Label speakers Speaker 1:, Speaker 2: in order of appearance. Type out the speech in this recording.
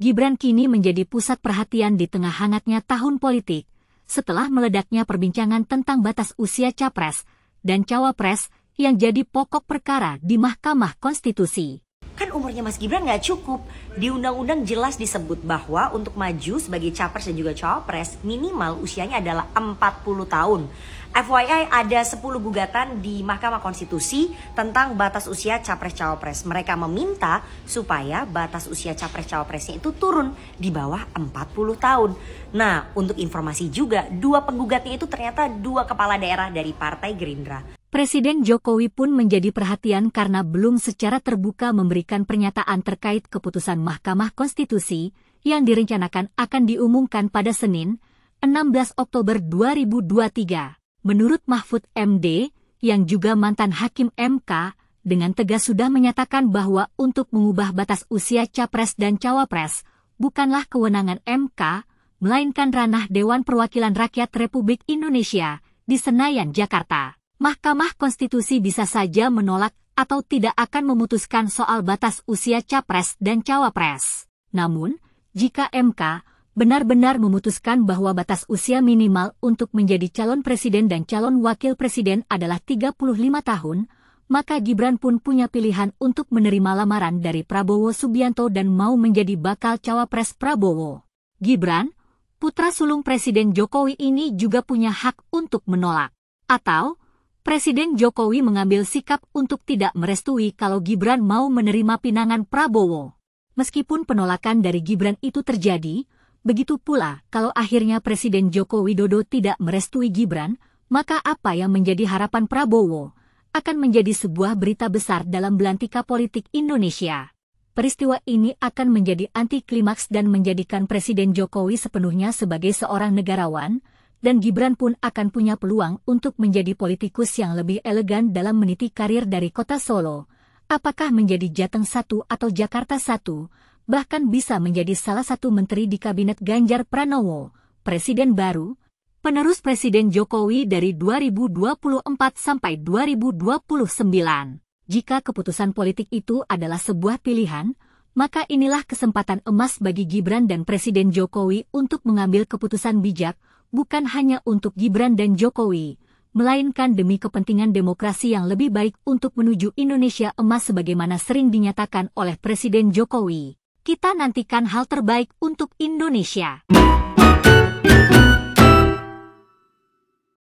Speaker 1: Gibran kini menjadi pusat perhatian di tengah hangatnya tahun politik, setelah meledaknya perbincangan tentang batas usia capres dan cawapres yang jadi pokok perkara di Mahkamah Konstitusi.
Speaker 2: Kan umurnya Mas Gibran nggak cukup. Di undang-undang jelas disebut bahwa untuk maju sebagai capres dan juga cawapres minimal usianya adalah 40 tahun. FYI ada 10 gugatan di Mahkamah Konstitusi tentang batas usia capres-cawapres. Mereka meminta supaya batas usia capres-cawapresnya itu turun di bawah 40 tahun. Nah, untuk informasi juga, dua penggugatnya itu ternyata dua kepala daerah dari Partai Gerindra.
Speaker 1: Presiden Jokowi pun menjadi perhatian karena belum secara terbuka memberikan pernyataan terkait keputusan Mahkamah Konstitusi yang direncanakan akan diumumkan pada Senin, 16 Oktober 2023. Menurut Mahfud MD, yang juga mantan Hakim MK, dengan tegas sudah menyatakan bahwa untuk mengubah batas usia capres dan cawapres bukanlah kewenangan MK, melainkan ranah Dewan Perwakilan Rakyat Republik Indonesia di Senayan, Jakarta. Mahkamah Konstitusi bisa saja menolak atau tidak akan memutuskan soal batas usia capres dan cawapres. Namun, jika MK benar-benar memutuskan bahwa batas usia minimal untuk menjadi calon presiden dan calon wakil presiden adalah 35 tahun, maka Gibran pun punya pilihan untuk menerima lamaran dari Prabowo Subianto dan mau menjadi bakal cawapres Prabowo. Gibran, putra sulung Presiden Jokowi ini juga punya hak untuk menolak. Atau, Presiden Jokowi mengambil sikap untuk tidak merestui kalau Gibran mau menerima pinangan Prabowo. Meskipun penolakan dari Gibran itu terjadi, begitu pula kalau akhirnya Presiden Joko Widodo tidak merestui Gibran, maka apa yang menjadi harapan Prabowo akan menjadi sebuah berita besar dalam belantika politik Indonesia. Peristiwa ini akan menjadi anti klimaks dan menjadikan Presiden Jokowi sepenuhnya sebagai seorang negarawan, dan Gibran pun akan punya peluang untuk menjadi politikus yang lebih elegan dalam meniti karir dari kota Solo, apakah menjadi Jateng 1 atau Jakarta 1, bahkan bisa menjadi salah satu menteri di kabinet Ganjar Pranowo, presiden baru, penerus Presiden Jokowi dari 2024 sampai 2029. Jika keputusan politik itu adalah sebuah pilihan, maka inilah kesempatan emas bagi Gibran dan Presiden Jokowi untuk mengambil keputusan bijak, bukan hanya untuk Gibran dan Jokowi, melainkan demi kepentingan demokrasi yang lebih baik untuk menuju Indonesia emas sebagaimana sering dinyatakan oleh Presiden Jokowi. Kita nantikan hal terbaik untuk Indonesia.